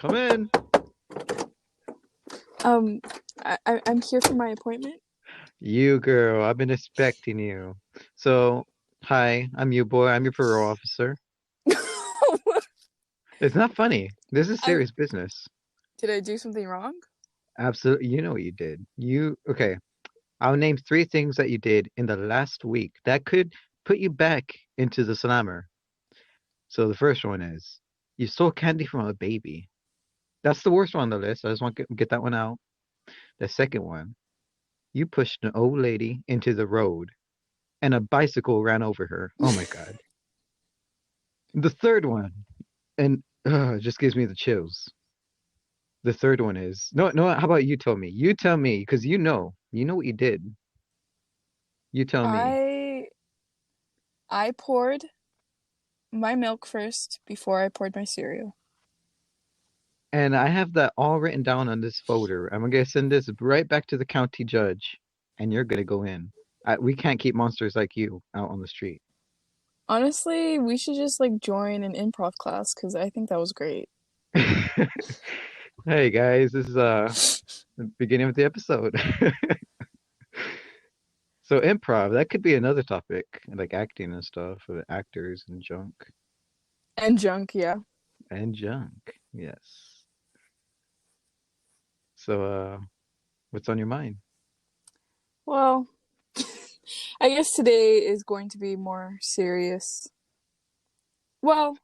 Come in. Um, I'm here for my appointment. You girl, I've been expecting you. So, hi, I'm you boy. I'm your parole officer. It's not funny. This is I serious business. Did I do something wrong? Absolutely. You know what you did. Okay. I'll name three things that you did in the last week that could put you back into the slammer. So the first one is you stole candy from a baby. That's the worst one on the list. I just want to get that one out. The second one, you pushed an old lady into the road and a bicycle ran over her. Oh my God. The third one, and it just gives me the chills. The third one is no, no. How about you tell me? You tell me, because you know what you did. You tell me. I I poured my milk first before I poured my cereal. And I have that all written down on this folder. I'm gonna send this right back to the county judge, and you're gonna go in. We can't keep monsters like you out on the street. Honestly, we should just like join an improv class because I think that was great. Hey guys, this is the beginning of the episode. So improv, that could be another topic, like acting and stuff, for actors and junk. And junk, yeah. And junk. Yes. So, what's on your mind? Well, I guess today is going to be more serious. Well,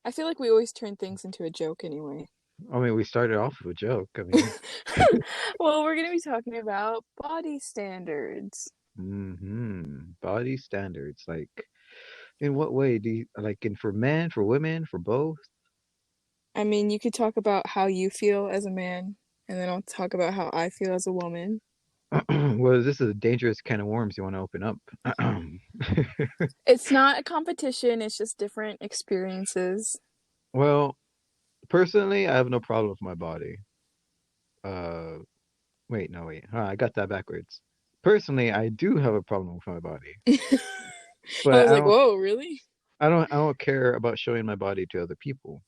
I feel like we always turn things into a joke anyway. I mean, we started off with a joke. I mean, Well, we're going to be talking about body standards. body standards. Like, in what way do you like in for men, for women, for both? I mean, you could talk about how you feel as a man, and then I'll talk about how I feel as a woman. Well, this is a dangerous can of worms you want to open up. It's not a competition, it's just different experiences. Well, personally, I have no problem with my body. Uh, wait, no, wait. I got that backwards. Personally, I do have a problem with my body, I but was like, whoa, really? I don't care about showing my body to other people.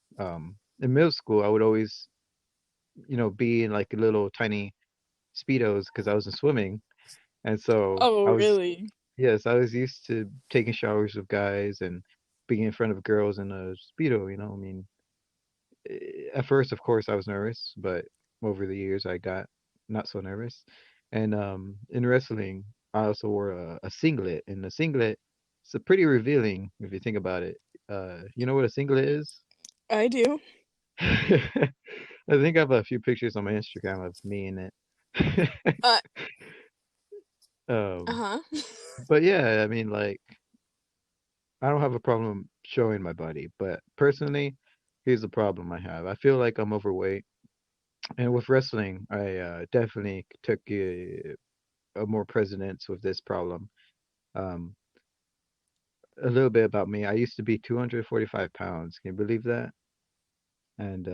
In middle school, I would always, be in like little tiny Speedos because I was in swimming. And so Oh, really? yes, I was used to taking showers with guys and being in front of girls in a Speedo, I mean, at first, of course, I was nervous, but over the years, I got not so nervous. And in wrestling, I also wore a singlet, and the singlet, it's pretty revealing if you think about it. You know what a singlet is? I do. I think I have a few pictures on my Instagram of me in it. Uh, Um, uh-huh. but yeah, I mean, like, I don't have a problem showing my body, but personally, here's the problem I have. I feel like I'm overweight, and with wrestling, I definitely took a more precedence with this problem. Um, a little bit about me. I used to be 245 pounds. Can you believe that? And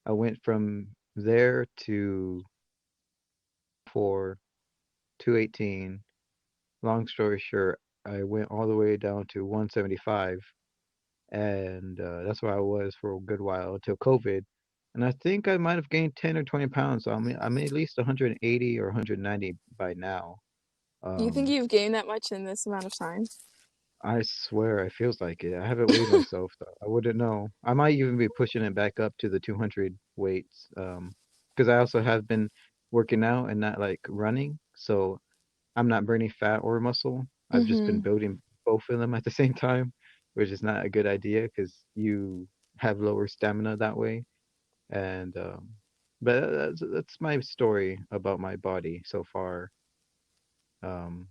I went from there to 4, 218. Long story short, I went all the way down to 175, and that's where I was for a good while until COVID. And I think I might have gained 10 or 20 pounds. So I'm at least 180 or 190 by now. You think Um, you've gained that much in this amount of time? I swear it feels like it. I haven't weighed myself though. I wouldn't know. I might even be pushing it back up to the 200 weights. Because I also have been working out and not like running, so I'm not burning fat or muscle. I've just been Mm-hmm. building both of them at the same time, which is not a good idea because you have lower stamina that way. And but that's my story about my body so far. Um,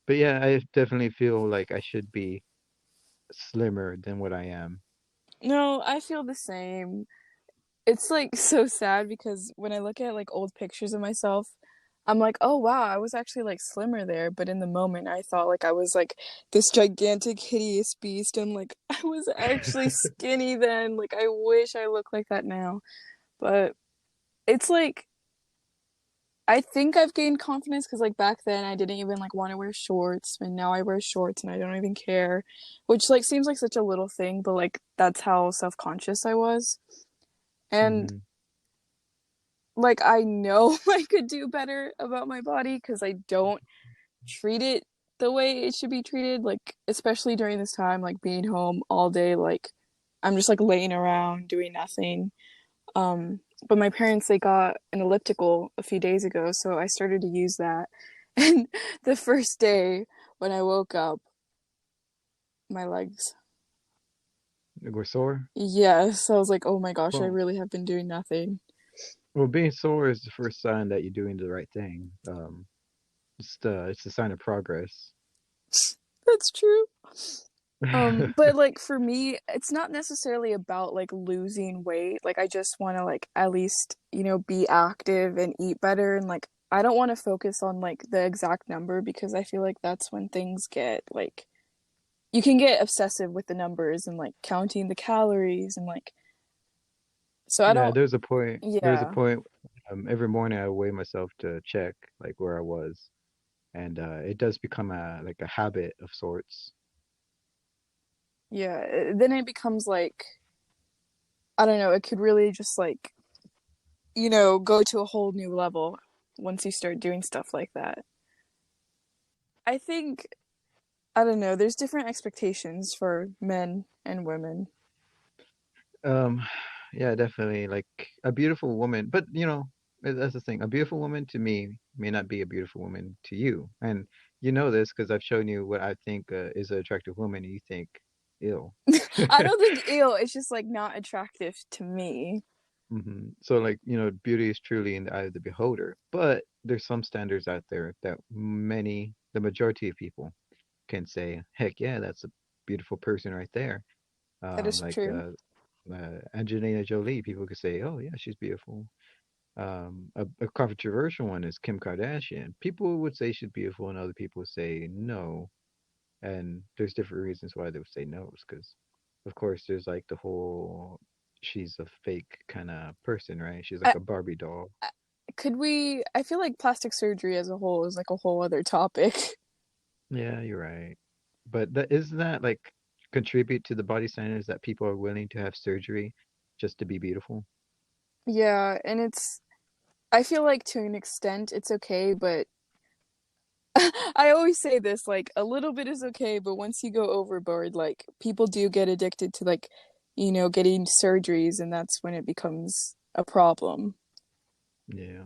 but yeah, I definitely feel like I should be slimmer than what I am. No, I feel the same. It's like so sad because when I look at like old pictures of myself, I'm like, oh wow, I was actually like slimmer there. But in the moment, I thought like I was like this gigantic, hideous beast, and like I was actually skinny then. Like I wish I looked like that now. But it's like I think I've gained confidence because like back then I didn't even like want to wear shorts, and now I wear shorts and I don't even care, which like seems like such a little thing, but like that's how self-conscious I was. And Hmm. like I know I could do better about my body because I don't treat it the way it should be treated, like especially during this time, like being home all day, like I'm just like laying around doing nothing. But my parents, they got an elliptical a few days ago, so I started to use that. And the first day when I woke up, my legs, We're sore. yes, I was like, oh my gosh, I Well, really have been doing nothing. well, being sore is the first sign that you're doing the right thing. It's the sign of progress. That's true. But like for me, it's not necessarily about like losing weight. Like I just want to like at least, be active and eat better and like I don't want to focus on like the exact number because I feel like that's when things get like you can get obsessive with the numbers and like counting the calories and like so I Yeah, don't there's a point. There's a yeah. point. Every morning I weigh myself to check like where I was, and it does become a like a habit of sorts. Yeah, then it becomes like I don't know, it could really just like, go to a whole new level once you start doing stuff like that. I think I don't know. There's different expectations for men and women. Um, yeah, definitely. Like a beautiful woman, but that's the thing. A beautiful woman to me may not be a beautiful woman to you, and you know this because I've shown you what I think is an attractive woman, and you think, ill. I don't think ew. It's just like not attractive to me. So like, beauty is truly in the eye of the beholder, but there's some standards out there that the majority of people can say, heck yeah, that's a beautiful person right there. That is Like true. Angelina Jolie, people could say, oh yeah, she's beautiful. A controversial one is Kim Kardashian. People would say she's beautiful, and other people would say no. And there's different reasons why they would say no, because of course there's like the whole she's a fake kind of person, right? She's like I, a Barbie doll. I could we? I feel like plastic surgery as a whole is like a whole other topic. Yeah, you're right. But that isn't that like contribute to the body standards that people are willing to have surgery just to be beautiful? Yeah, and it's. I feel like to an extent it's okay, but I always say this like a little bit is okay, but once you go overboard, like people do get addicted to like, getting surgeries, and that's when it becomes a problem. Yeah.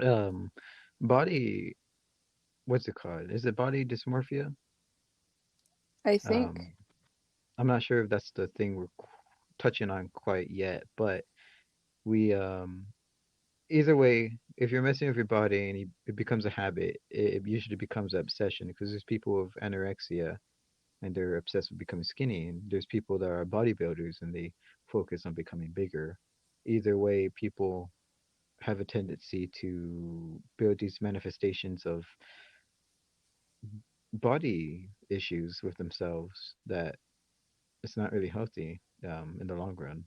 Um, body, what's it called? Is it body dysmorphia? I think. Um, I'm not sure if that's the thing we're touching on quite yet, but we either way, if you're messing with your body and it becomes a habit, it usually becomes an obsession because there's people with anorexia and they're obsessed with becoming skinny, and there's people that are bodybuilders and they focus on becoming bigger. Either way, people have a tendency to build these manifestations of body issues with themselves that it's not really healthy in the long run.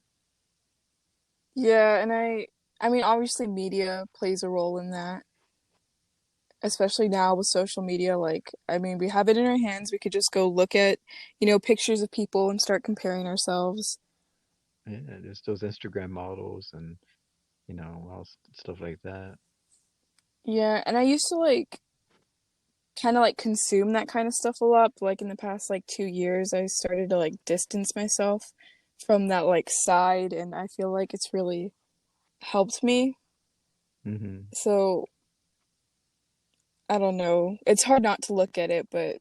Yeah, and I mean obviously media plays a role in that, especially now with social media. Like, I mean, we have it in our hands. We could just go look at, pictures of people and start comparing ourselves. Yeah, there's those Instagram models and stuff like that. Yeah, and I used to like kind of like consume that kind of stuff a lot, but like in the past like 2 years, I started to like distance myself from that like side, and I feel like it's really helped me. Hmm. So I don't know. It's hard not to look at it, but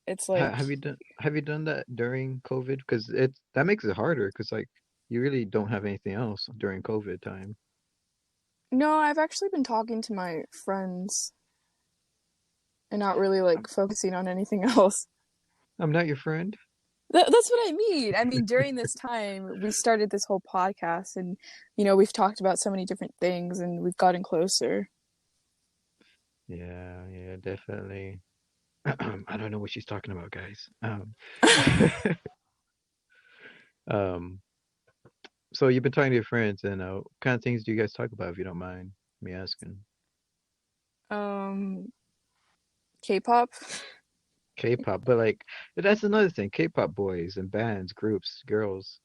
it's like Have you done that during COVID? Because it that makes it harder because like you really don't have anything else during COVID time. no, I've actually been talking to my friends and not really like I'm, focusing on anything else. I'm not your friend. That's what I mean. I mean, during this time, we started this whole podcast, and we've talked about so many different things, and we've gotten closer. Yeah, yeah, definitely. I don't know what she's talking about, guys. Um, so you've been talking to your friends, and what kind of things do you guys talk about, if you don't mind me asking? um, K-pop. K-pop, but like that's another thing. K-pop boys and bands, groups, girls.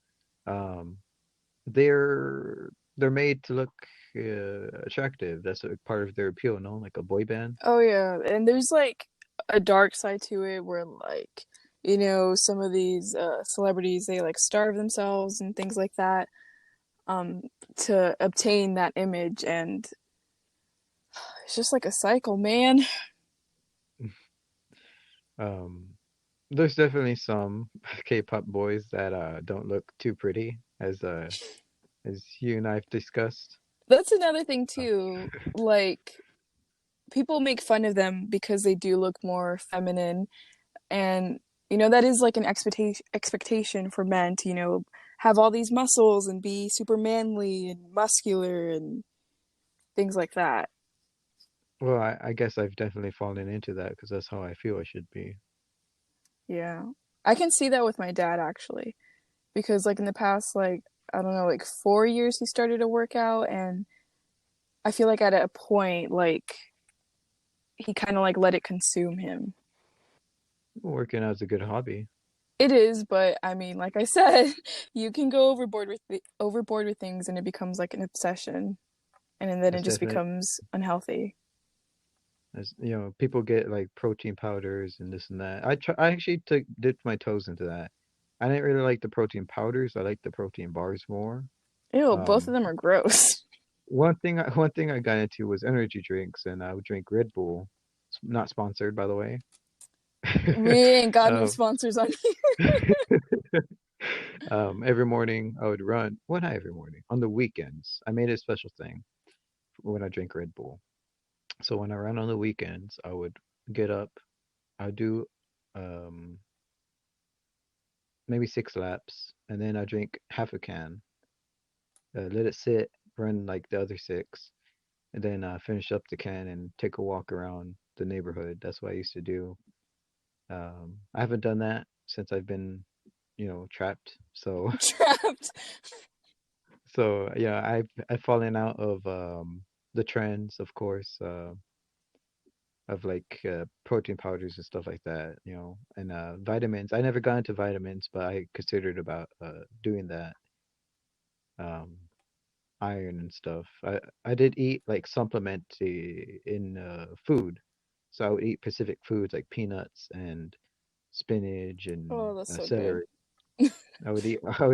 they're made to look attractive. That's a part of their appeal, no? Like a boy band. Oh yeah, and there's like a dark side to it where like some of these celebrities they like starve themselves and things like that um to obtain that image, and it's just like a cycle, man. Um, there's definitely some K-pop boys that don't look too pretty, as you and I've discussed. That's another thing Uh, too. Like people make fun of them because they do look more feminine, and that is like an expectation for men to have all these muscles and be super manly and muscular and things like that. well, I guess I've definitely fallen into that because that's how I feel I should be. Yeah. I can see that with my dad actually because like in the past like I don't know like 4 years he started to work out, and I feel like at a point like he kind of like let it consume him. Working out is a good hobby. It is, but I mean, like I said, you can go overboard with things and it becomes like an obsession, and then it That's just definitely, becomes unhealthy. as you know, people get like protein powders and this and that. I actually took dipped my toes into that. I didn't really like the protein powders. I like the protein bars more. Ew, both of Um, them are gross. one thing I got into was energy drinks, and I would drink Red Bull. It's not sponsored, by the way. We ain't got no Um, sponsors on here. every morning I would run. Well, not every morning. On the weekends, I made it a special thing when I drink Red Bull. So when I ran on the weekends, I would get up. I'd do um, maybe 6 laps, and then I drink half a can. Let it sit, run like the other six, and then finish up the can and take a walk around the neighborhood. That's what I used to do. I haven't done that since I've been, trapped. So, Trapped. so yeah, I've fallen out of the trends, of course, of like protein powders and stuff like that, and vitamins. I never got into vitamins, but I considered about doing that. Um, Iron and stuff. I did eat like supplement in food, so I would eat Pacific foods like peanuts and spinach and Oh, that's so good. celery. I would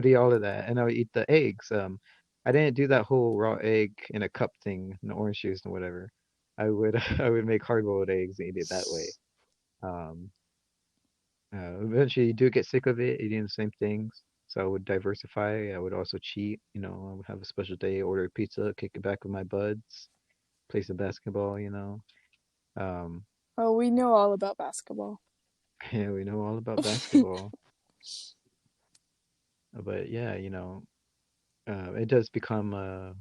eat all of that, and I would eat the eggs. I didn't do that whole raw egg in a cup thing, and orange juice and whatever. I would I would make hard boiled eggs and eat it that way. Um, Eventually, you do get sick of it eating the same things. So I would diversify. I would also cheat. I would have a special day, order a pizza, kick it back with my buds, play some basketball. Um, Oh, we know all about basketball. yeah, we know all about basketball. But yeah, it does become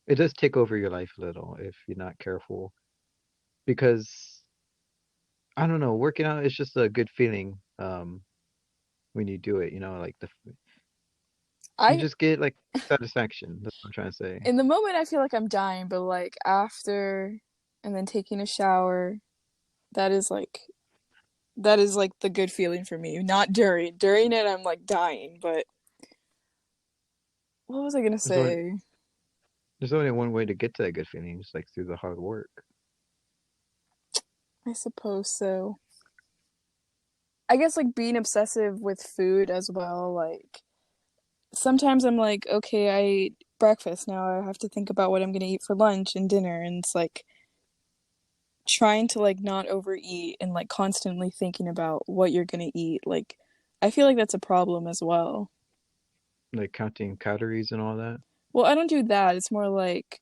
it does take over your life a little if you're not careful. Because I don't know, working out is just a good feeling. When you do it, like you I just get like satisfaction. That's what I'm trying to say. In the moment I feel like I'm dying, but like after and then taking a shower, that is like that is like the good feeling for me. Not during. During it I'm like dying, but what was I gonna There's only say? there's only one way to get to that good feeling, just like through the hard work. I suppose so. I guess like being obsessive with food as well, like sometimes I'm like, okay, I ate breakfast, now I have to think about what I'm gonna eat for lunch and dinner, and it's like trying to like not overeat and like constantly thinking about what you're gonna eat. Like I feel like that's a problem as well. Like counting calories and all that. Well, I don't do that. It's more like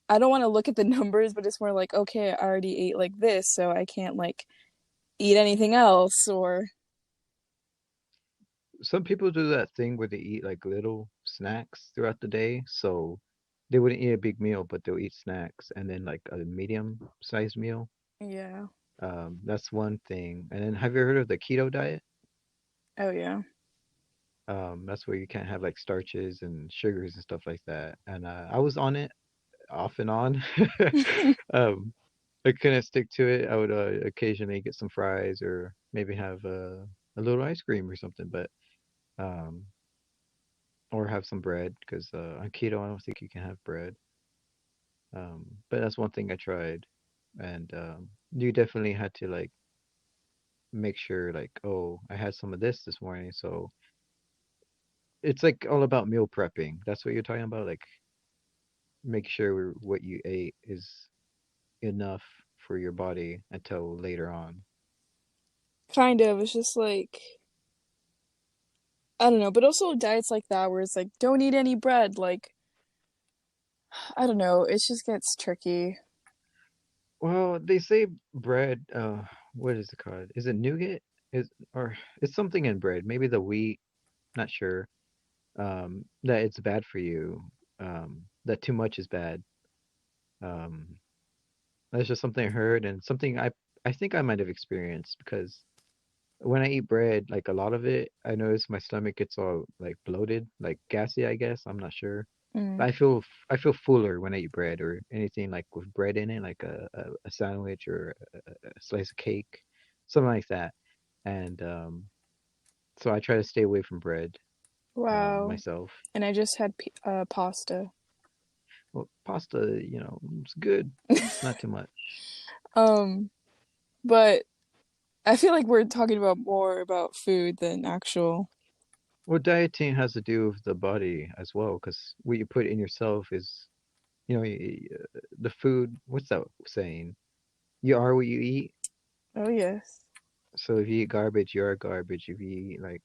I don't want to look at the numbers, but it's more like, okay, I already ate like this, so I can't like eat anything else or Some people do that thing where they eat like little snacks throughout the day, so they wouldn't eat a big meal, but they'll eat snacks and then like a medium sized meal. yeah. That's one thing. And then have you heard of the keto diet? Oh yeah. That's where you can't have like starches and sugars and stuff like that. And I was on it off and on. Um, I couldn't stick to it. I would occasionally get some fries or maybe have a little ice cream or something. But um, or have some bread because on keto I don't think you can have bread. But that's one thing I tried, and you definitely had to like make sure like, oh, I had some of this morning, so it's like all about meal prepping. That's what you're talking about, like make sure what you ate is enough for your body until later on. Kind of. It's just like I don't know, but also diets like that where it's like don't eat any bread. Like I don't know, it just gets tricky. Well, they say bread, what is it called? Is it nougat? Is or it's something in bread, maybe the wheat, not sure. That it's bad for you. That too much is bad. Um, that's just something I heard and something I think I might have experienced because when I eat bread, like a lot of it, I notice my stomach gets all like bloated, like gassy, I guess. I'm not sure. Mm. But I feel fuller when I eat bread or anything like with bread in it, like a sandwich or a slice of cake, something like that. And so I try to stay away from bread Wow. myself. And I just had pasta. Well, pasta, it's good. It's not too much. Um, but I feel like we're talking about more about food than actual. Well, dieting has to do with the body as well, because what you put in yourself is, the food. What's that saying? You are what you eat. Oh yes. So if you eat garbage, you are garbage. If you eat like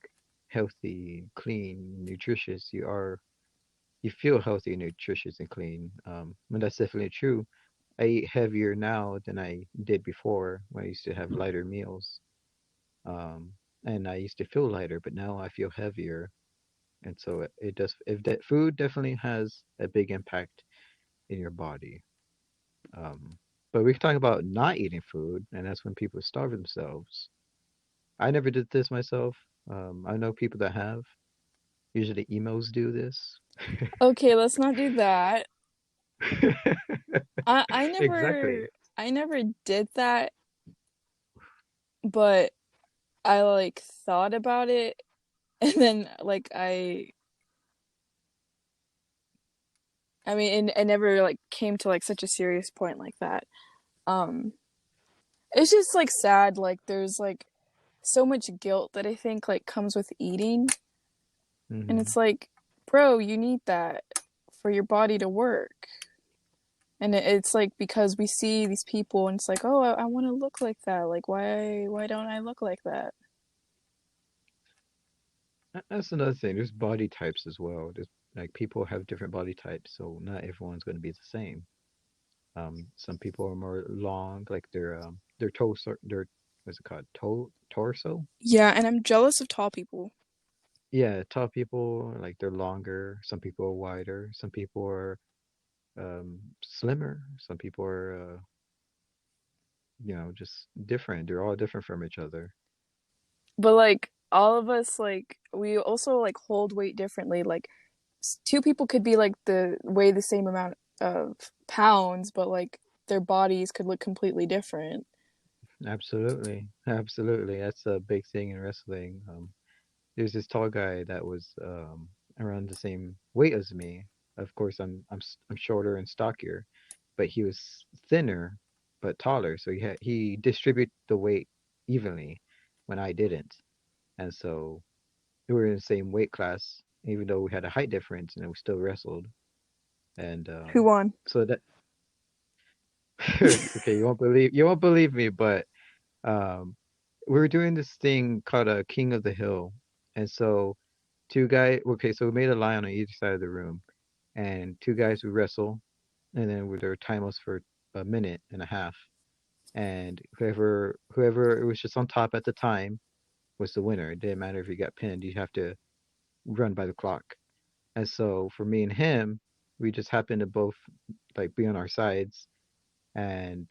healthy, clean, nutritious, you feel healthy, nutritious, and clean. And that's definitely true. I eat heavier now than I did before when I used to have lighter meals. And I used to feel lighter, but now I feel heavier. And so it does, if that food definitely has a big impact in your body. Um, but we can talk about not eating food, and that's when people starve themselves. I never did this myself. I know people that have. Usually emos do this. Okay, let's not do that. I never Exactly. I never did that, but I like thought about it and then like I mean it never like came to like such a serious point like that. Um it's just like sad like there's like so much guilt that I think like comes with eating and Hmm. it's like bro, you need that for your body to work. And it's like because we see these people and it's like, "Oh, I want to look like that. Like why don't I look like that?" That's another thing. There's body types as well. There's like people have different body types, so not everyone's going to be the same. Some people are more long, like their torso, their what's it called, torso. Yeah, and I'm jealous of tall people. Yeah, tall people like they're longer. Some people are wider. Some people are slimmer. Some people are just different. They're all different from each other. But like all of us like we also like hold weight differently. Like two people could be like the weigh the same amount of pounds, but like their bodies could look completely different. Absolutely, absolutely. That's a big thing in wrestling. There's this tall guy that was around the same weight as me. Of course, I'm shorter and stockier, but he was thinner but taller. So he distributed the weight evenly when I didn't, and so we were in the same weight class, even though we had a height difference, and we still wrestled. And Who won? so that okay, you won't believe me, but um, we were doing this thing called a King of the Hill, and so two guys. Okay, so we made a line on each side of the room, and two guys would wrestle, and then their time was for a minute and a half, and whoever it was just on top at the time was the winner. It didn't matter if you got pinned; you have to run by the clock. And so for me and him, we just happened to both like be on our sides, and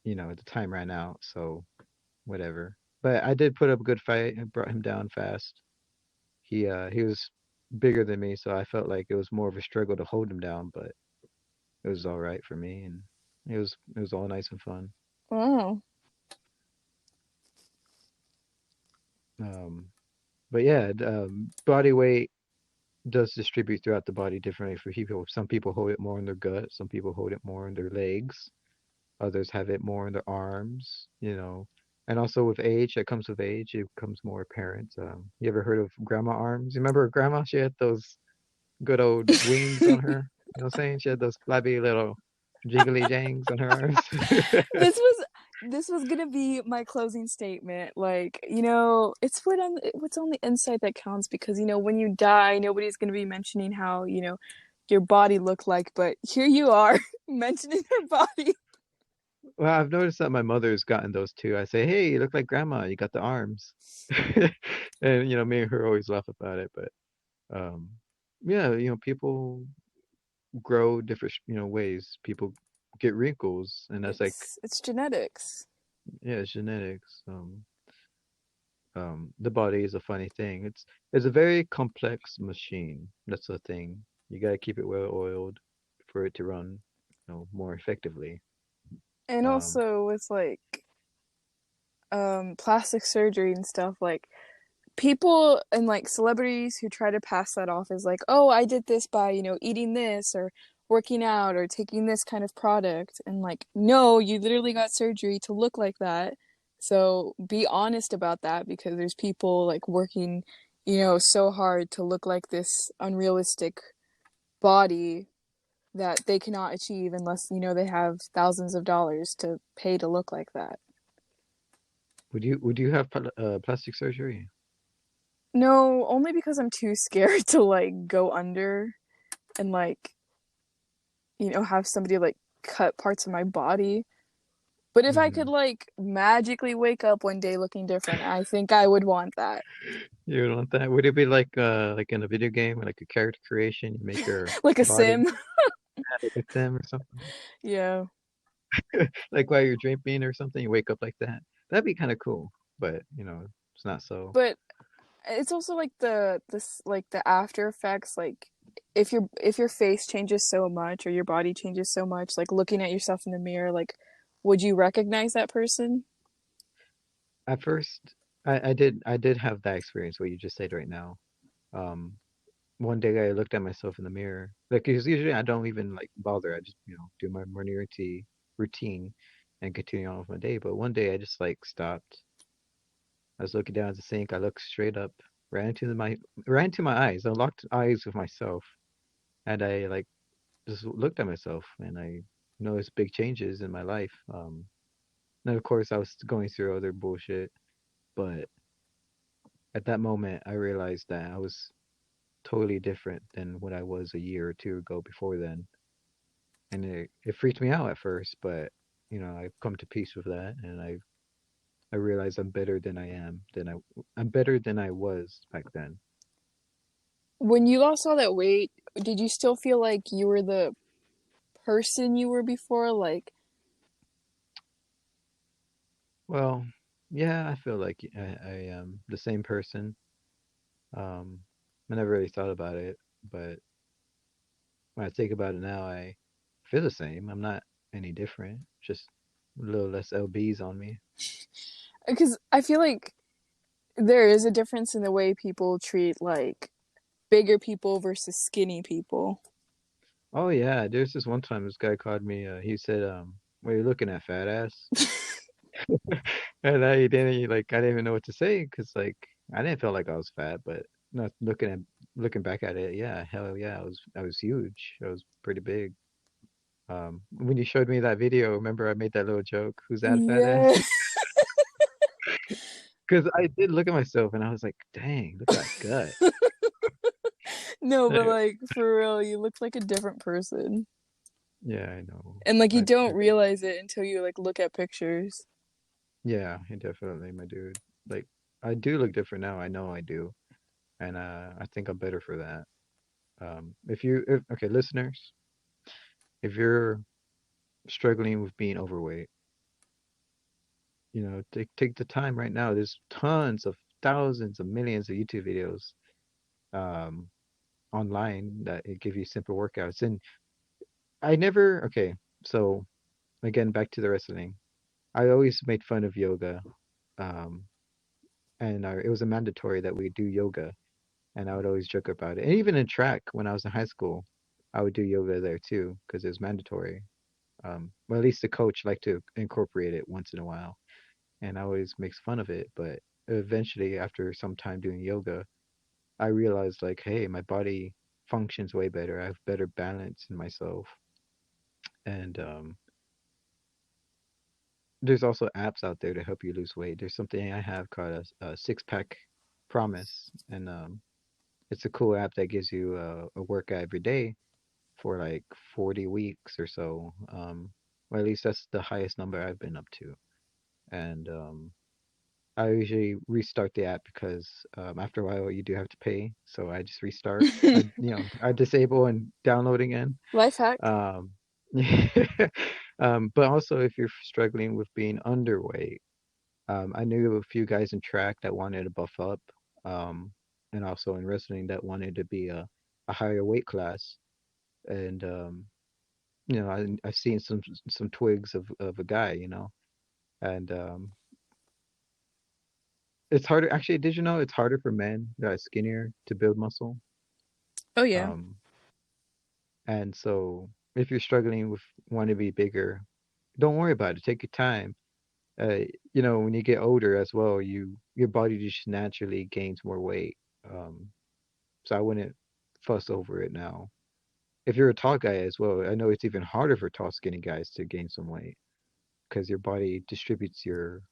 the time ran out, so whatever. But I did put up a good fight and brought him down fast. He was bigger than me, so I felt like it was more of a struggle to hold him down, but it was all right for me, and it was all nice and fun. Wow. Um, but yeah, body weight. does distribute throughout the body differently for people. Some people hold it more in their gut, some people hold it more in their legs, others have it more in their arms, you know. And also with age, that comes with age, it becomes more apparent. You ever heard of grandma arms? You remember grandma? She had those good old wings on her. You know what I'm saying? She had those flabby little jiggly jangs on her arms. this was this was gonna be my closing statement. Like, it's on the inside that counts because when you die, nobody's gonna be mentioning how your body looked like, but here you are mentioning her body. Well, I've noticed that my mother's gotten those too. I say, "Hey, you look like grandma. You got the arms." And me and her always laugh about it, but um yeah, people grow different, ways. People get wrinkles, and that's like, It's genetics. yeah, it's genetics. The body is a funny thing. It's a very complex machine. That's the thing. You gotta keep it well oiled for it to run, more effectively. And Um, also with like plastic surgery and stuff, like people and like celebrities who try to pass that off as like, oh, I did this by, eating this or working out or taking this kind of product. And like, no, you literally got surgery to look like that. So be honest about that because there's people like working, so hard to look like this unrealistic body that they cannot achieve unless, they have thousands of dollars to pay to look like that. would you have plastic surgery? No, only because I'm too scared to like go under and like have somebody like cut parts of my body. But if I could Hmm. like magically wake up one day looking different, I think I would want that. You would want that? Would it be like in a video game, like a character creation? You make your Like a body sim. like a sim or something, Yeah. like while you're dreaming or something, you wake up like that. That'd be kind of cool, but it's not so. But it's also like the after effects, like if your face changes so much or your body changes so much, like looking at yourself in the mirror, like would you recognize that person? At first, I did have that experience what you just said right now. Um, One day I looked at myself in the mirror. Like, 'cause usually I don't even like bother. I just, do my morning routine and continue on with my day. But one day I just like stopped. I was looking down at the sink. I looked straight up, ran into my eyes. I locked eyes with myself, and I like just looked at myself, and I noticed big changes in my life. And of course I was going through other bullshit, but at that moment I realized that I was totally different than what I was a year or two ago before then. And it freaked me out at first, but I've come to peace with that, and I realize I'm better than I'm better than I was back then. When you lost all that weight, did you still feel like you were the person you were before? Like, Well, yeah, I feel like I am the same person. Um, I never really thought about it, but when I think about it now, I feel the same. I'm not any different, just a little less lbs on me. because I feel like there is a difference in the way people treat like bigger people versus skinny people. Oh yeah, there's this one time this guy called me. He said, "What are you looking at, fat ass?" And I didn't like I didn't even know what to say because like I didn't feel like I was fat, but not looking back at it, yeah, hell yeah, I was huge. I was pretty big. When you showed me that video, remember I made that little joke, "Who's that fat ass?" Yeah. Because I did look at myself and I was like, "Dang, look at that gut." No, but Uh, like for real, you look like a different person. Yeah, I know. And like you I don't realize it until you like look at pictures. Yeah, definitely, my dude. Like I do look different now. I know I do, and I think I'm better for that. If okay, listeners, if you're struggling with being overweight, take the time right now. There's tons of thousands of millions of YouTube videos um online that give you simple workouts. And I never okay, so again back to the wrestling. I always made fun of yoga. Um and it was a mandatory that we do yoga. and I would always joke about it. And even in track, when I was in high school, I would do yoga there too because it was mandatory. Well, at least the coach liked to incorporate it once in a while, and I always makes fun of it. But eventually, after some time doing yoga, I realized like, hey, my body functions way better. I have better balance in myself, and there's also apps out there to help you lose weight. There's something I have called a six pack promise, and it's a cool app that gives you a workout every day for like 40 weeks or so. Or at least that's the highest number I've been up to. And I usually restart the app because after a while you do have to pay. So I just restart. I disable and download again. Life hack. Um, but also if you're struggling with being underweight, I knew a few guys in track that wanted to buff up, um, and also in wrestling that wanted to be a higher weight class. And I've seen some twigs of a guy, and it's harder. Actually, did you know it's harder for men that are skinnier to build muscle? Oh yeah. Um, and so if you're struggling with want to be bigger, don't worry about it. Take your time. Uh, when you get older as well, your body just naturally gains more weight. Um, so I wouldn't fuss over it now. If you're a tall guy as well, I know it's even harder for tall, skinny guys to gain some weight because your body distributes your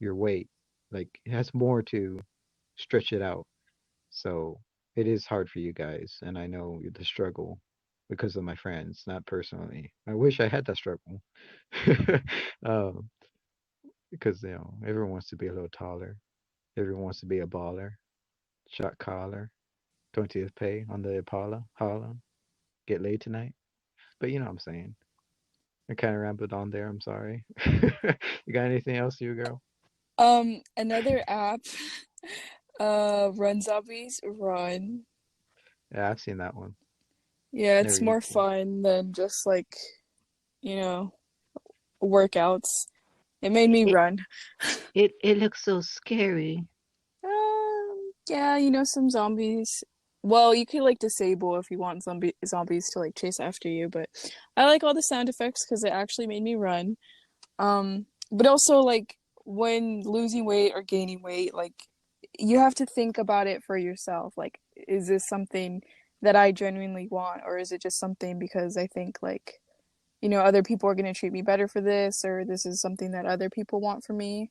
weight. Like it has more to stretch it out. So it is hard for you guys, and I know the struggle because of my friends, not personally. I wish I had that struggle. um, because everyone wants to be a little taller. Everyone wants to be a baller, shot caller, 20th pay on the Apollo, holla, get laid tonight. But you know what I'm saying. I kind of rambled on there. I'm sorry. You got anything else, you girl? Another app, Run Zombies Run. Yeah, I've seen that one. Yeah, it's Never more used it. fun than just like, you know, workouts. It made me It run. it looks so scary. Yeah, some zombies. Well, you could like disable if you want zombies to like chase after you, but I like all the sound effects because it actually made me run. But also like when losing weight or gaining weight, like you have to think about it for yourself. Like, is this something that I genuinely want, or is it just something because I think like, other people are gonna treat me better for this, or this is something that other people want from me?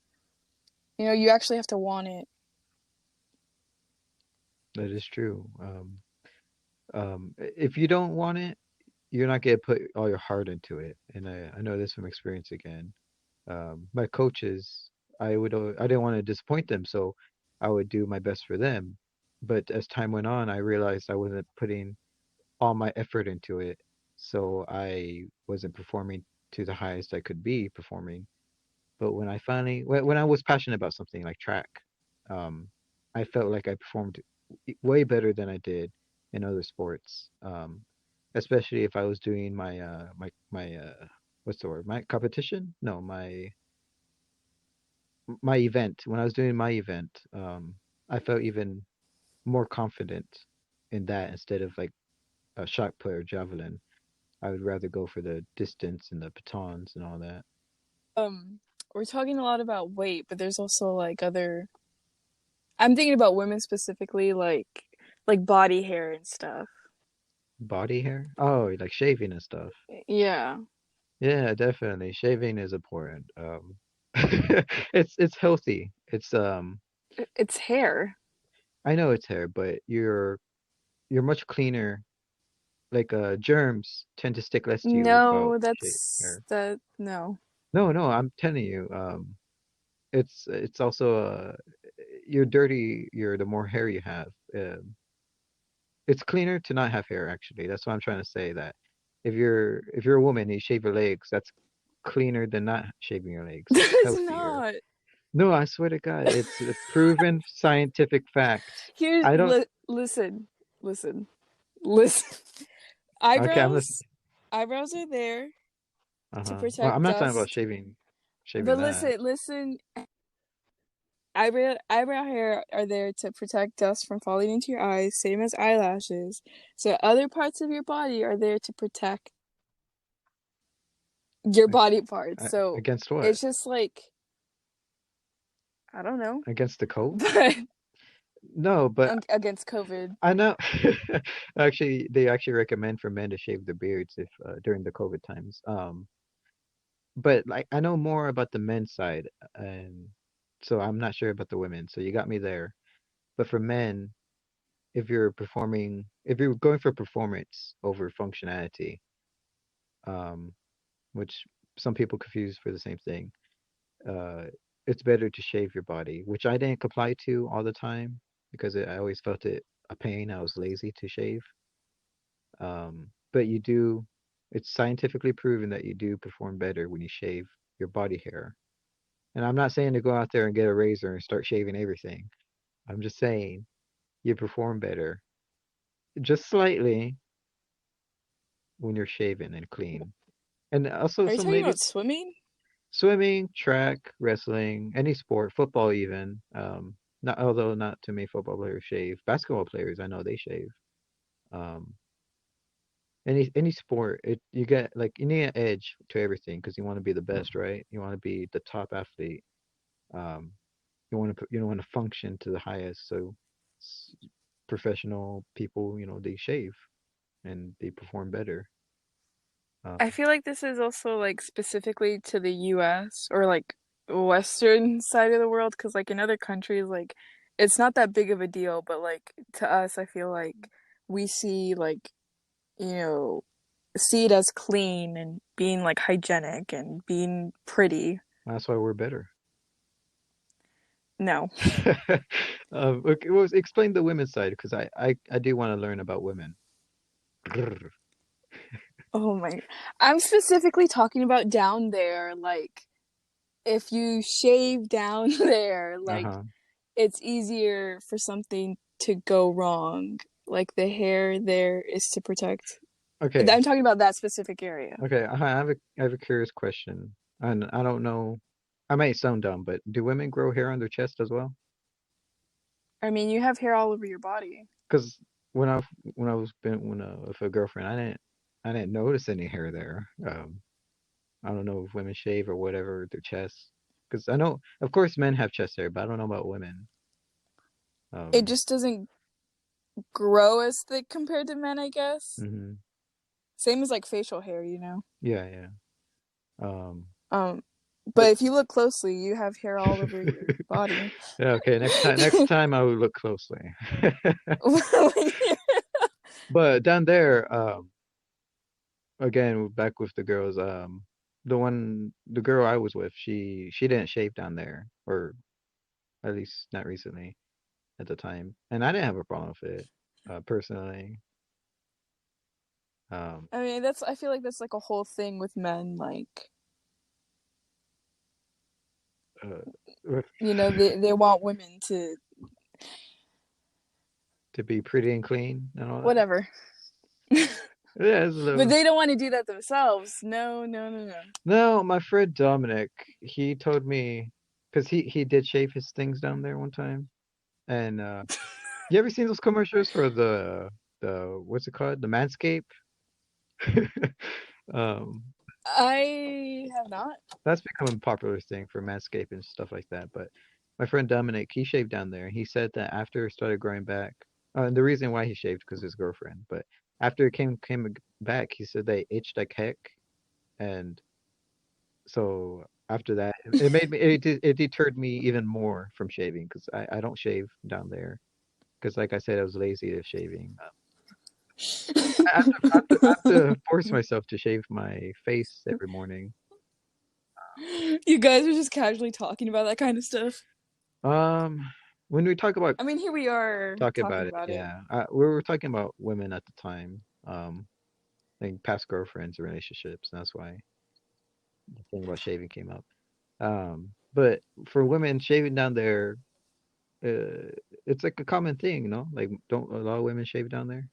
You actually have to want it. That is true. If you don't want it, you're not gonna put all your heart into it. And I know this from experience again. My coaches, I didn't want to disappoint them, so I would do my best for them. But as time went on, I realized I wasn't putting all my effort into it, so I wasn't performing to the highest I could be performing. But when I was passionate about something like track, um, I felt like I performed way better than I did in other sports. Especially if I was doing my what's the word? My competition? No, my event. When I was doing my event, I felt even more confident in that instead of like a shot put or javelin. I would rather go for the distance and the batons and all that. Um, we're talking a lot about weight, but there's also like other. I'm thinking about women specifically, like body hair and stuff. Body hair? Oh, like shaving and stuff. Yeah, Yeah, definitely. Shaving is important. It's healthy. it's hair. I know it's hair, but you're much cleaner. Like germs tend to stick less to you without No, shave that's hair. that. No. No, no, I'm telling you. It's also you're dirty, you're the more hair you have. It's cleaner to not have hair, actually. That's what I'm trying to say, that if you're a woman and you shave your legs, that's cleaner than not shaving your legs. It's It's healthier. not. No, I swear to God, it's a proven scientific fact. Here's I don't. listen, listen, listen. Okay, I'm Eyebrows, listening. eyebrows are there to Uh-huh. Well, I'm protect not talking about dust. shaving But that. listen, eyebrow hair are there to protect dust from falling into your eyes, same as eyelashes. So other parts of your body are there to protect your Like, body parts. So against what? it's just like I don't know, Against the cold? but No, but against COVID. I know. Actually, they actually recommend for men to shave their beards if during the COVID times. But like I know more about the men's side, and so I'm not sure about the women. So you got me there. But for men, if you're going for performance over functionality, um, which some people confuse for the same thing, uh, it's better to shave your body, which I didn't comply to all the time because I always felt it a pain. I was lazy to shave. But it's scientifically proven that you do perform better when you shave your body hair. And I'm not saying to go out there and get a razor and start shaving everything. I'm just saying you perform better just slightly when you're shaven and clean. And also Are you some talking ladies about swimming? swimming, track, wrestling, any sport, football even. Not although not too many football players shave. Basketball players, I know they shave. Um, any sport, you get like you need an edge to everything because you want to be the best, right? You want to be the top athlete. Um, you want to function to the highest. So s- professional people, they shave and they perform better. I Um, feel like this is also like specifically to the US or like Western side of the world because like in other countries like it's not that big of a deal, but like to us I feel like we see like, you know, see it as clean and being like hygienic and being pretty. that's why we're better. No. Okay, well, explain the women's side because I do want to learn about women. Grrr. Oh my. I'm specifically talking about down there like if you shave down there like Uh-huh. it's easier for something to go wrong. Like the hair there is to protect. Okay. I'm talking about that specific area. Okay. I have a curious question, and I don't know. I might sound dumb, but do women grow hair on their chest as well? I mean, you have hair all over your body. Because when I was been when with a girlfriend, I didn't notice any hair there. I don't know if women shave or whatever their chest. Because I know, of course, men have chest hair, but I don't know about women. It Um. just doesn't grow as thick compared to men, I guess. Hmm. Same as like facial hair, you know. Yeah. Yeah. Um. Um, But but if you look closely, you have hair all over your body. yeah, okay, next time I will look closely. But down there, again, back with the girls, the girl I was with, she didn't shave down there, or at least not recently at the time, and I didn't have a problem with it, personally. Um, I mean, that's I feel like that's like a whole thing with men. Like, uh, with, you know, they want women to to be pretty and clean and all that. whatever. Yeah, it's a But little. they don't want to do that themselves. No, no, no, no. No, my friend Dominic, he told me, because he did shave his things down there one time, and you ever seen those commercials for the what's it called? The Manscape? Um, I have not. that's become a popular thing for Manscape and stuff like that. But my friend Dominic, he shaved down there. He said that after it started growing back, and the reason why he shaved because his girlfriend, but after it came back, he said they itched like heck, and so after that, it deterred me even more from shaving because I don't shave down there because like I said, I was lazy to shaving. I have to force myself to shave my face every morning. You guys are just casually talking about that kind of stuff. Um, when we I mean, here we are talk about talking it, about it. yeah, we were talking about women at the time. Like past girlfriends or relationships. And that's why the thing about shaving came up. But for women, shaving down there, it's like a common thing, Like, don't a lot of women shave down there?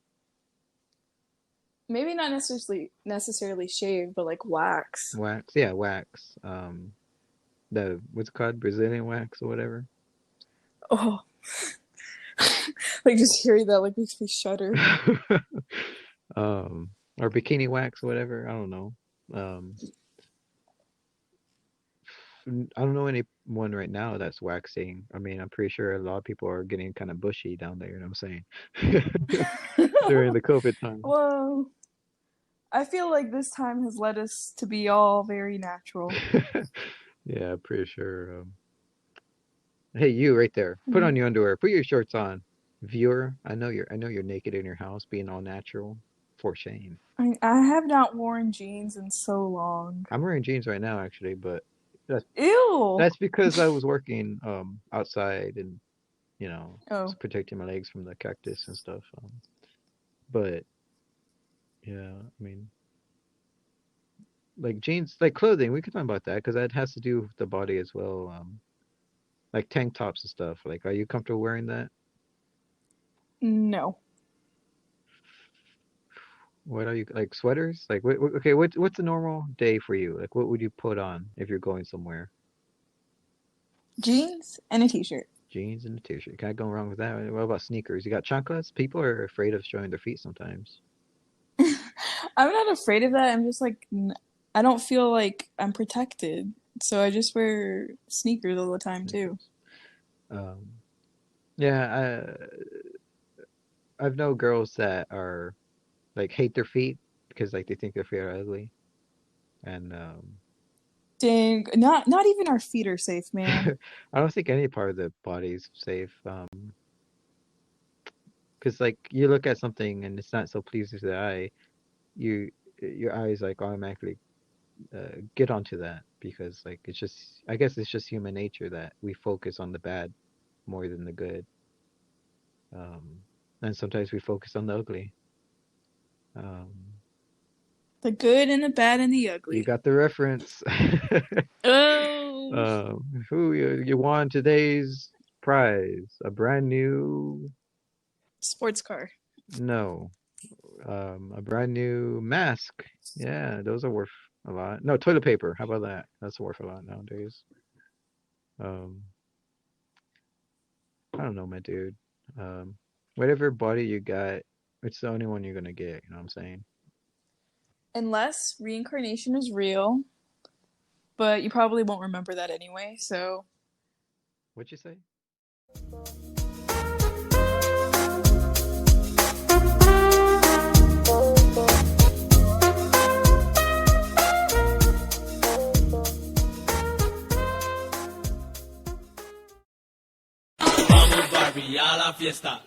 Maybe not necessarily shave, but like wax. Wax, yeah, wax. The what's it called, Brazilian wax or whatever. Oh, like just hearing that like makes me shudder. um, or bikini wax, or whatever. I don't know. Um, I don't know anyone right now that's waxing. I mean, I'm pretty sure a lot of people are getting kind of bushy down there. You know what I'm saying? During the COVID times. Whoa. I feel like this time has led us to be all very natural. Yeah, pretty sure. Hey, you right there. Put Mm. on your underwear. Put your shorts on. Viewer, I know you're naked in your house, being all natural. For shame. I have not worn jeans in so long. I'm wearing jeans right now, actually, but that's Ew. that's because I was working outside and Oh, protecting my legs from the cactus and stuff. But yeah, I mean, like jeans, like clothing, we could talk about that because that has to do with the body as well. Like tank tops and stuff. Like, are you comfortable wearing that? no. What are you like sweaters? Like, okay, what's a normal day for you? Like, what would you put on if you're going somewhere? Jeans and a t-shirt. Jeans and a t-shirt. Can't go wrong with that. What about sneakers? You got chanclas? People are afraid of showing their feet sometimes. I'm not afraid of that. I'm just like, I don't feel like I'm protected. So I just wear sneakers all the time too. Sneakers. Um, yeah, I've known girls that are like hate their feet because like they think their feet are ugly, and Dang, not even our feet are safe, man. I don't think any part of the body is safe. Because like you look at something and it's not so pleasing to the eye, you your eyes like automatically get onto that because like it's just I guess it's just human nature that we focus on the bad more than the good. Um, and sometimes we focus on the ugly. Um, The good and the bad and the you ugly. got the reference. Oh, Who you won today's prize? A brand new, sports car. no, a brand new mask. Yeah, those are worth a lot. No, toilet paper. How about that? That's worth a lot nowadays. Um, I don't know, my dude. Um, whatever body you got, it's the only one you're gonna get. You know what I'm saying? Unless reincarnation is real, but you probably won't remember that anyway, so What'd you say? Vamos, Barbie, a la fiesta.